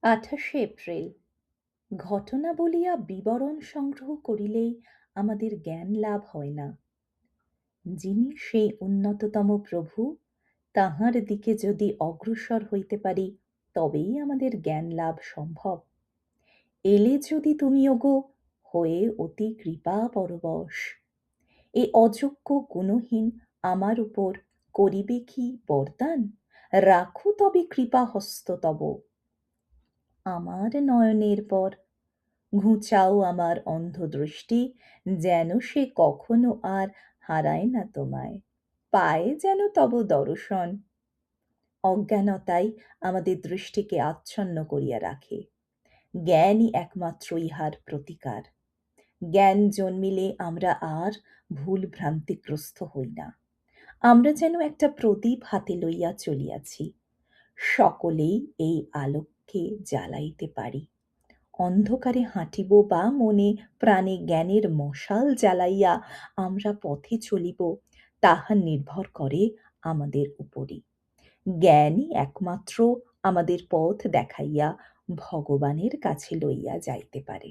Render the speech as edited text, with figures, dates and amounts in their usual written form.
28 April. ঘটনা বলিয়া বিবরণ সংগ্রহ করিলেই আমাদের জ্ঞান লাভ হয় না। যিনি সেই উন্নততম প্রভু, তাঁহার দিকে যদি অগ্রসর হইতে পারি, তবেই আমাদের জ্ঞান লাভ সম্ভব। এলে যদি তুমি ওগো হয়ে অতি কৃপা পরবশ, এ অযোগ্য গুণহীন আমার উপর করিবে কি বরদান? রাখো তবে কৃপা হস্ত তব আমার নয়নের পর, ঘুচাও আমার অন্ধ দৃষ্টি, যেন সে কখনো আর হারায় না তোমায়, পায় যেন তব দর্শন। অজ্ঞানতাই আমাদের দৃষ্টিকে আচ্ছন্ন করিয়া রাখে, জ্ঞানই একমাত্র ইহার প্রতিকার। জ্ঞান জন্মিলে আমরা আর ভুল ভ্রান্তিগ্রস্ত হই না। আমরা যেন একটা প্রদীপ হাতে লইয়া চলিয়াছি, সকলেই এই আলোককে জ্বালাইতে পারি। অন্ধকারে হাঁটিব বা মনে প্রাণে জ্ঞানের মশাল জ্বালাইয়া আমরা পথে চলিব, তাহা নির্ভর করে আমাদের উপরই। জ্ঞানই একমাত্র আমাদের পথ দেখাইয়া ভগবানের কাছে লইয়া যাইতে পারে।